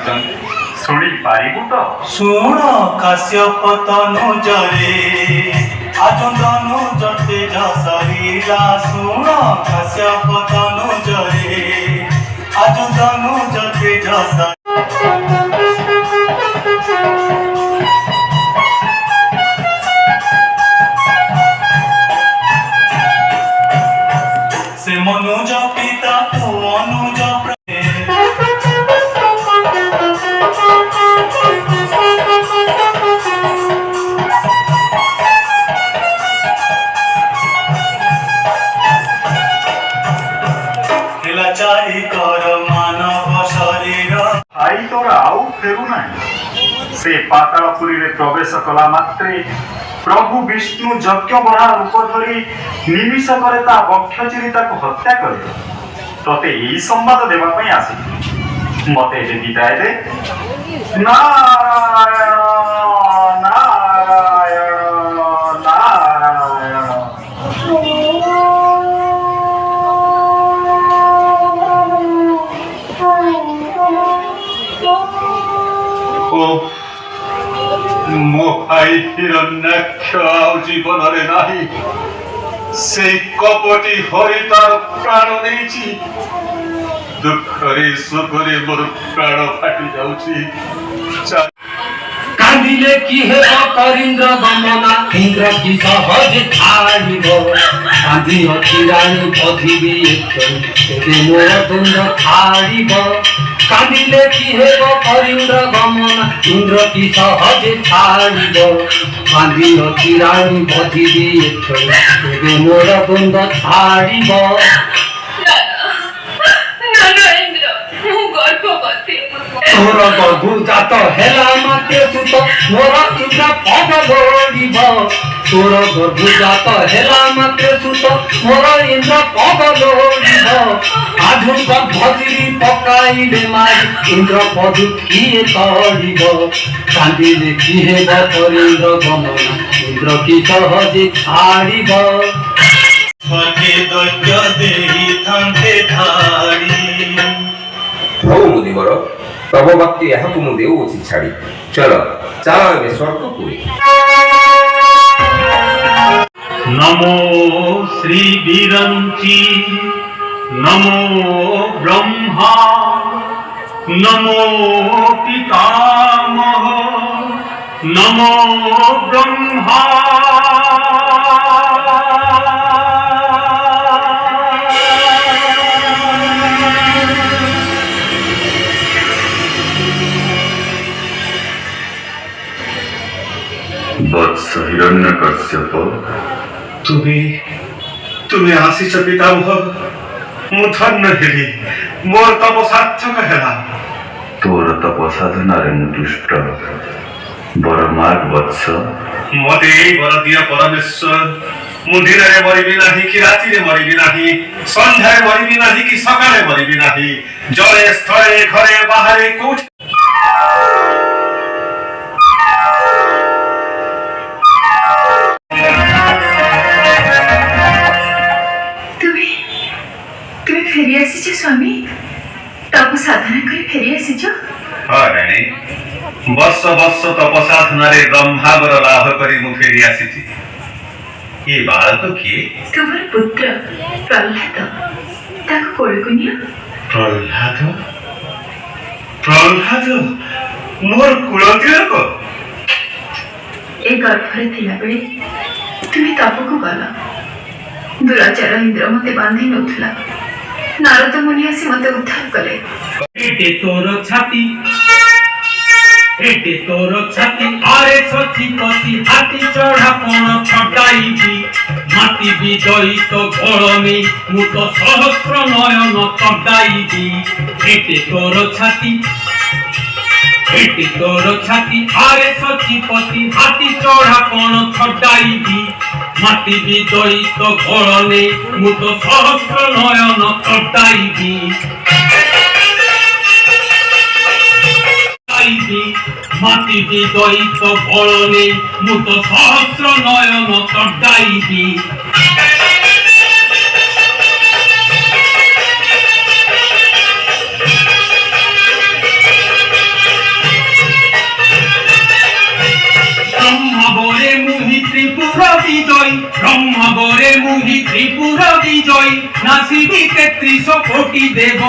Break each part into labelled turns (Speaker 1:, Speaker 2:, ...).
Speaker 1: ଆସିଛନ୍ତି ଶୁଣି ପାରିବୁ ତ?
Speaker 2: ଶୁଣ କାଶ୍ୟପ ତନୁଜରେ ଆଜନ୍ଦନୁ ଜତେଜ ଶରୀରା ଶୁଣ କାଶ୍ୟପ ତନୁଜରେ ଆଜନ୍ଦନୁ ଜତେଜ से मनुज पिता तू अनुज चारी कर मानव शरीर
Speaker 1: आई तोरा आउ फेरु नाही से पातालपुरी रे प्रवेश कला मात्रे प्रभु विष्णु यज्ञ बड़ा रूप धरी निमिष करे ता वक्ष चिरिता को हत्या करे तते ई संवाद देबा पई आसी मते जे विदाय दे नारायण नारायण नारायण मो भाई हिरण्याक्ष आउ जीवन रे नाही से कपटी हरि तार प्राण नेछि दुखरे सुखरे मोर प्राण फाटी जाउछि
Speaker 3: कांदिले की हेब करिंद्र बमना इंद्र की सहज ठाड़िब कांदी अखिराणी पथिबी तेरे मोर तुंड ठाड़िब कांदिले की हेब करिंद्र बमना इंद्र की सहज ठाड़िब कांदी अखिराणी पथिबी तेरे मोर तुंड ठाड़िब तोर गर्भु जात हेला माते सुत मोर इंद्र पगलोड़िब तोर गर्भु जात हेला माते सुत मोर इंद्र पगलोड़िब आधु भजिरी पकाइले मारी इंद्र पदु किए तड़िब कांदिले कि हेब करिंद्र गमन इंद्र की सहजे छाड़िब
Speaker 2: स्वर्गे दैत्य देहि थांते धाड़ी
Speaker 4: हो मुदिवर तब भक्ति यह देउछि छाड़ी चल चल ए स्वर्गपुरी
Speaker 2: नमो श्री विरंची नमो ब्रह्मा नमो पितामह नमो ब्रह्मा
Speaker 1: वत्स हिरण्यकश्यप
Speaker 2: तुम्हें आशीष पितामह मु धन्य हेली मोर तप सार्थक हेला
Speaker 1: तोर तप साधना रे तुष्ट बर माग वत्स
Speaker 2: मते बर दिया परमेश्वर मु दिन रे मरिबी नाही कि राति रे मरिबी नाही संध्या रे मरिबी नाही कि सकाळे मरिबी नाही जले स्थळे घरे बाहरे कोठ
Speaker 5: फेरी आसीछ स्वामी तप साधना करी फेरी आसीछ
Speaker 2: हाँ रानी वर्ष वर्ष तप साधना रे ब्रह्मावर लाभ करी मु फेरी आसीछि ये बालक किए
Speaker 5: तुमर पुत्र प्रहलाद ताको कोळको निया
Speaker 2: प्रहलाद प्रहलाद मोर कुलतिलक
Speaker 5: ए गर्भरे थिला बेले तुमी तपको गला दुराचार इंद्र मते बांधी नथला नारद मुनि आसी मते उद्धार कले
Speaker 3: एटे तोर छाती आरे सचिपति हाथी चढ़ा कोण छटाइबी माटी विजयी तो गोलमी मुत सहस्र नयन छटाइबी एटे तोर छाती आरे सचिपति हाथी चढ़ा कोण छटाइबी माटी विजयी तो गोलमी मुत सहस्र नयन छटाइबी माटी विजयित बलने मुत सहस्र नयन तड्डाइबी বিজয় ব্রহ্মগরে মুহি ত্রিপুর বিজয় নাসিবি 33 কোটি দেব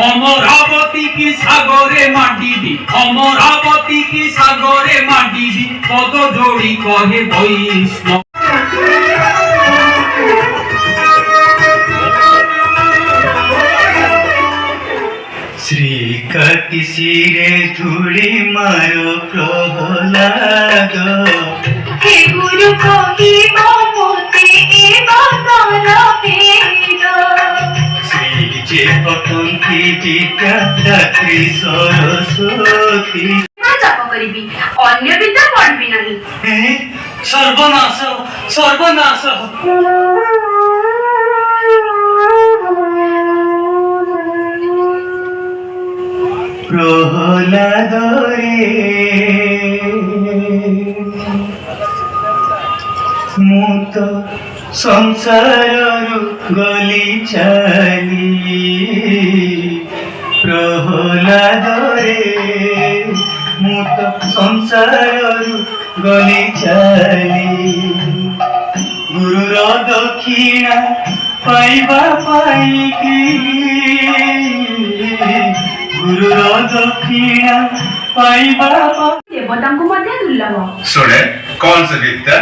Speaker 3: অমরাবতী কি সাগরে মাডিবি অমরাবতী কি সাগরে মাডিবি পদ যোড়ি কহে বৈষ্ণব
Speaker 6: শ্রীকাটি শিরে ধুলি মারো প্রহ্লাদ
Speaker 5: হে গুরু কহিব মতে এ বাদল বেদ
Speaker 6: শ্রী যে পতন্তি বিদ্যা দাত্রী সরস্বতী
Speaker 5: জপ করিবি অন্য বিদ্যা পড়বি নাহি
Speaker 6: সর্বনাশ সর্বনাশ প্রহ্লাদ রে ମୁଁ ତ ସଂସାରରୁ ଗଲି ଚାଲି ପ୍ରହ୍ଲାଦରେ ମୁଁ ତ ସଂସାରରୁ ଗଲି ଚାଲି ଗୁରୁର ଦକ୍ଷିଣା ପାଇବା ପାଇକି ଗୁରୁର ଦକ୍ଷିଣା ପାଇବା
Speaker 5: ଦେବତାଙ୍କୁ ମଧ୍ୟ ଦୁର୍ଲଭ
Speaker 2: सुने कौन सी विद्या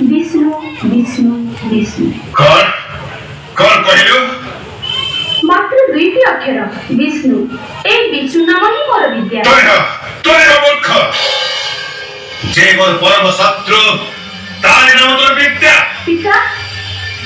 Speaker 5: ବିଷ୍ଣୁ ବିଷ୍ଣୁ ବିଷ୍ଣୁ
Speaker 2: कौन कौन कहलु
Speaker 5: মাত্র 2টি অক্ষর বিষ্ণু এই বিষ্ণু নাম ହିଁ ମୋର ବିଦ୍ୟା
Speaker 2: তোর মূর্খ যে মোর পরম শত্রু তার নাম তোর বিদ্যা
Speaker 5: পিতা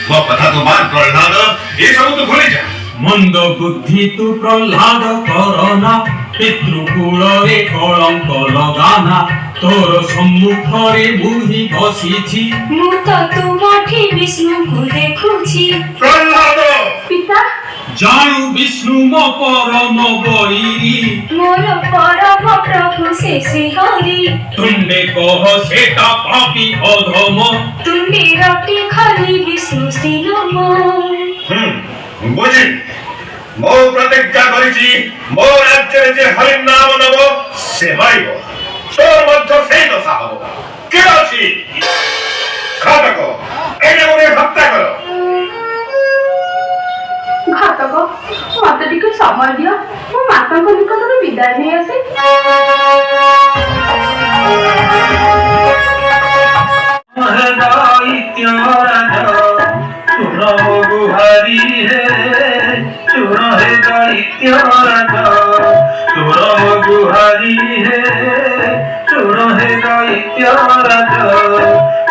Speaker 2: ମୋ କଥା ତୁ ମାନ ପ୍ରହ୍ଲାଦ ଏ ସବୁ ତୁ ଭୁଲି ଯା
Speaker 3: মন্দ বুদ্ধি তু প্রহ্লাদ করনা পিতৃকুଳରେ কলঙ্ক লগানা তোর সম্মুখরে মুহি বসিছি
Speaker 5: ମୁଁ ତ ତୁମଠି ବିଷ୍ଣୁଙ୍କୁ ଦେଖୁଛି
Speaker 2: ପ୍ରହ୍ଲାଦ
Speaker 5: ପିତା
Speaker 3: জানু বিষ্ণু মো পরম বৈরি
Speaker 5: ମୋର ପରମ ପ୍ରଭୁ ସେ ଶ୍ରୀ ହରି
Speaker 3: তুণ্ডে কহ সেটা পাপি অধম
Speaker 5: ତୁଣ୍ଡେ ରଟି ଖାଲି ବିଷ୍ଣୁ ଶ୍ରୀ ନମ
Speaker 2: ବୁଝି ମୋ ପ୍ରତିଜ୍ଞା କରିଛି ମୋ ରାଜ୍ୟରେ ଯେ ହରି ନାମ ନବ ସେ ମରିବ ତୋର ମଧ୍ୟ ସେଇ ଦଶା ହବ କିଏ ଅଛି ଘାତକ ଏଇଟା ଗୋଟେ ହତ୍ୟା କର
Speaker 5: ଘାତକ ମତେ ଟିକେ ସମୟ ଦିଅ ମୋ ମାତାଙ୍କ ନିକଟରୁ ବିଦାୟ ନେଇ ଆସେ
Speaker 6: গুহারি হে চুর হে দৈত্য চুর গুহারি হে চুর হে দৈত্য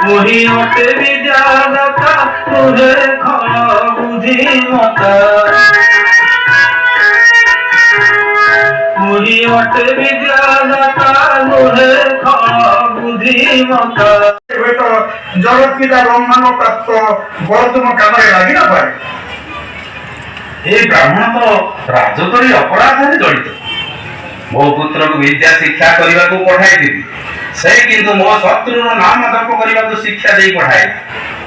Speaker 6: মুহি অটে বিদ্যাদাতা মুহে খল বুদ্ধিমতা মুহি অটে বিদ্যাদাতা মুহে খল বুদ্ধিমতা
Speaker 1: ହୁଏତ ଜଗତ ପିତା ବ୍ରହ୍ମାଣ୍ଡ ପ୍ରାପ୍ତ ବର ତୁମ କାମରେ ଲାଗି ନପାରେ
Speaker 4: ଏ ବ୍ରାହ୍ମଣ ତ ରାଜକରୀ ଅପରାଧରେ ଜଡ଼ିତ ମୋ ପୁତ୍ରକୁ ବିଦ୍ୟା ଶିକ୍ଷା କରିବାକୁ ପଠାଇଥିଲି ସେ କିନ୍ତୁ ମୋ ଶତ୍ରୁର ନାମ ଜପ କରିବାକୁ ଶିକ୍ଷା ଦେଇ ପଠାଏ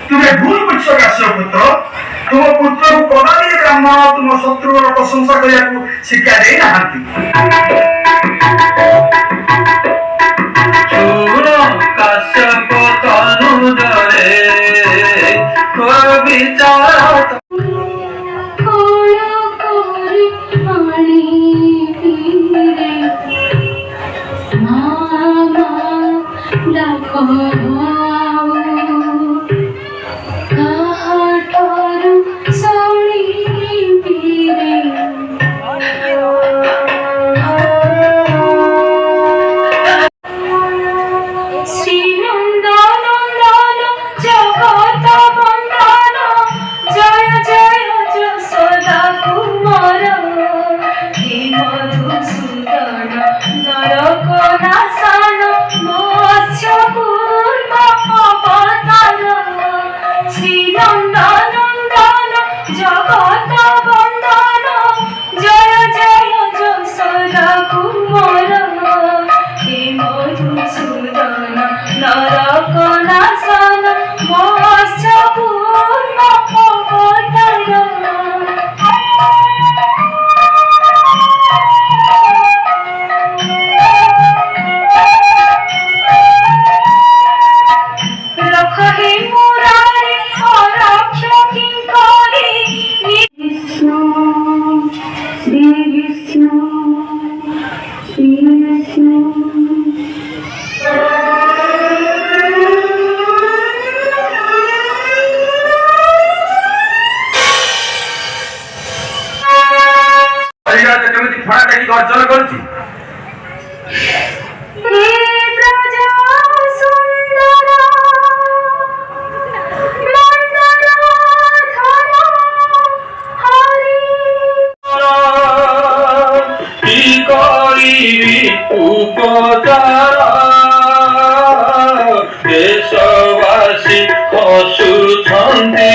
Speaker 1: ତୁମେ ଭୁଲ ବୁଝିଛ କାଶ୍ୟପ ପୁତ୍ର ତୁମ ପୁତ୍ରକୁ କଦାପି ବ୍ରାହ୍ମଣ ତୁମ ଶତ୍ରୁର ପ୍ରଶଂସା କରିବାକୁ ଶିକ୍ଷା ଦେଇନାହାନ୍ତି
Speaker 6: চূড় কাশ্যপ তনুজরে বিচার
Speaker 5: নরক নাশন মোক্ষ পূর্ব हे प्रजा सुंदर मंगलधर हरि
Speaker 6: কি করিবি উপকার দেশবাসী অসুছন্তি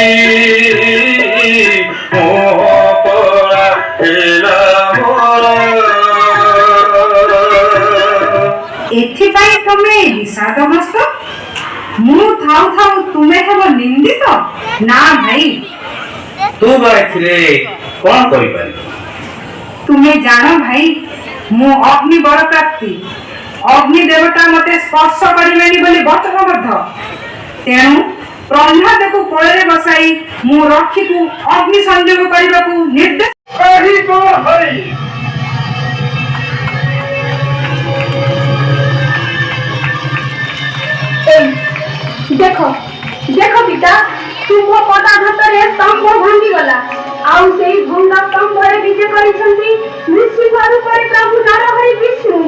Speaker 6: মোহ পরা হেলা মোরা
Speaker 7: ଏଥିପାଇଁ ତମେ ବିଷାଦଗ୍ରସ୍ତ ମୁଁ ଥାଉ ଥାଉ ତୁମେ ହେବ ନିନ୍ଦିତ ନା ଭାଇ
Speaker 4: ତୁ ବା ଏଥିରେ କଣ କରିପାରିବୁ?
Speaker 7: ତୁମେ ଜାଣ ଭାଇ ମୁଁ ଅଗ୍ନି ବର ପ୍ରାପ୍ତି ଅଗ୍ନି ଦେବତା ମତେ ସ୍ପର୍ଶ କରିବେନି ବୋଲି ବଚନବଦ୍ଧ ତେଣୁ ପ୍ରହ୍ଲାଦକୁ କୋଳରେ ବସାଇ ମୁଁ ରକ୍ଷୀକୁ ଅଗ୍ନି ସଂଯୋଗ କରିବାକୁ ନିର୍ଦ୍ଦେଶ
Speaker 8: देख देख पिता तुम पदाघाତରେ ସ୍ତମ୍ଭ ଭାଙ୍ଗିଗଲା ଆଉ ସେଇ ଭଙ୍ଗା ସ୍ତମ୍ଭରେ ବିଜେ କରିଛନ୍ତି ନୃସିଂହ ରୂପରେ ପ୍ରଭୁ ନରହରି ବିଷ୍ଣୁ।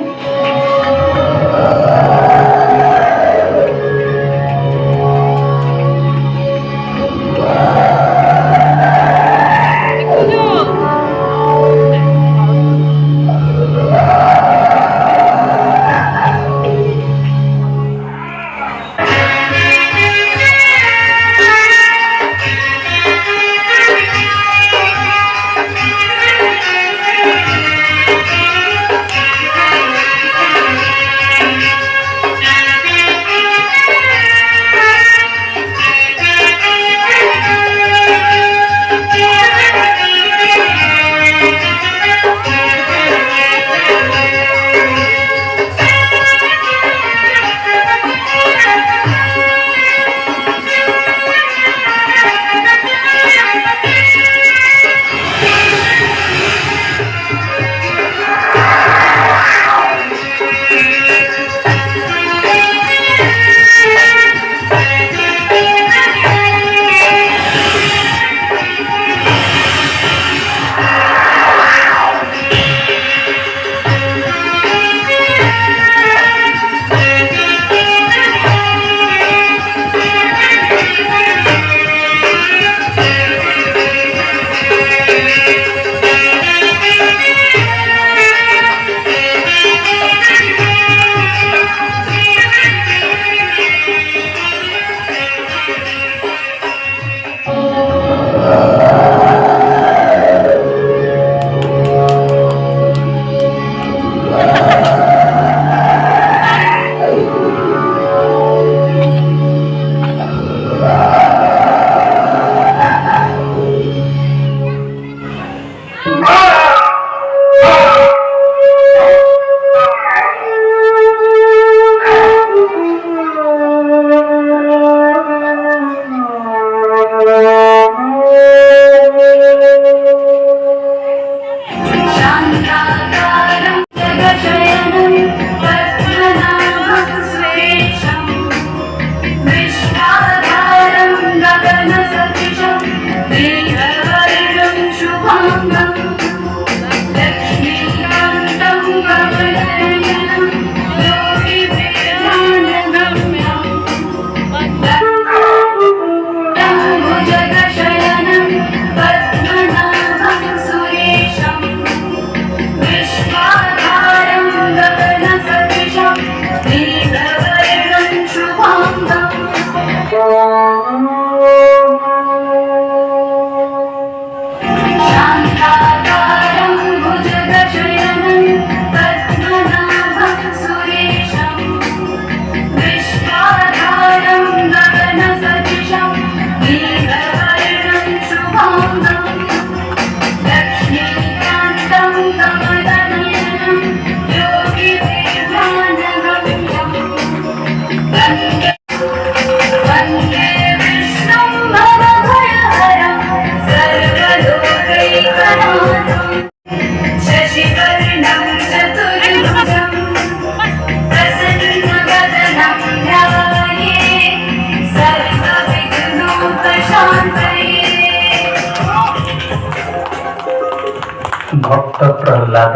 Speaker 6: भक्त प्रहलाद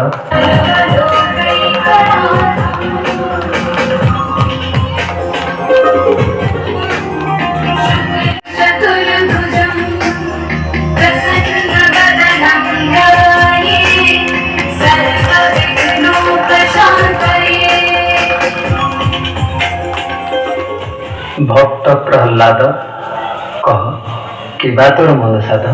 Speaker 9: ଭକ୍ତ ପ୍ରହ୍ଲାଦ କହ କିବା ତୋର ମନ ସାଧ।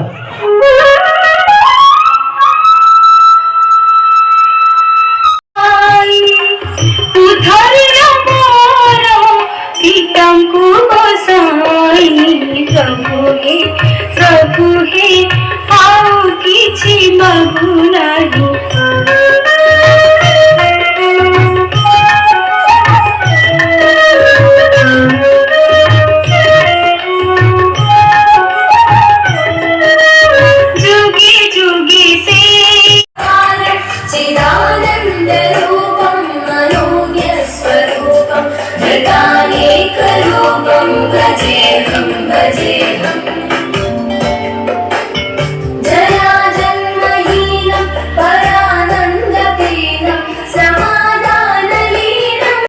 Speaker 8: प्रभु हे आओ किछि मागु नाही। जुगे जुगे से चिदानंद रूपम मनोज्ञ स्वरूपम जगदानेक रूपम भजेहम भजेहम।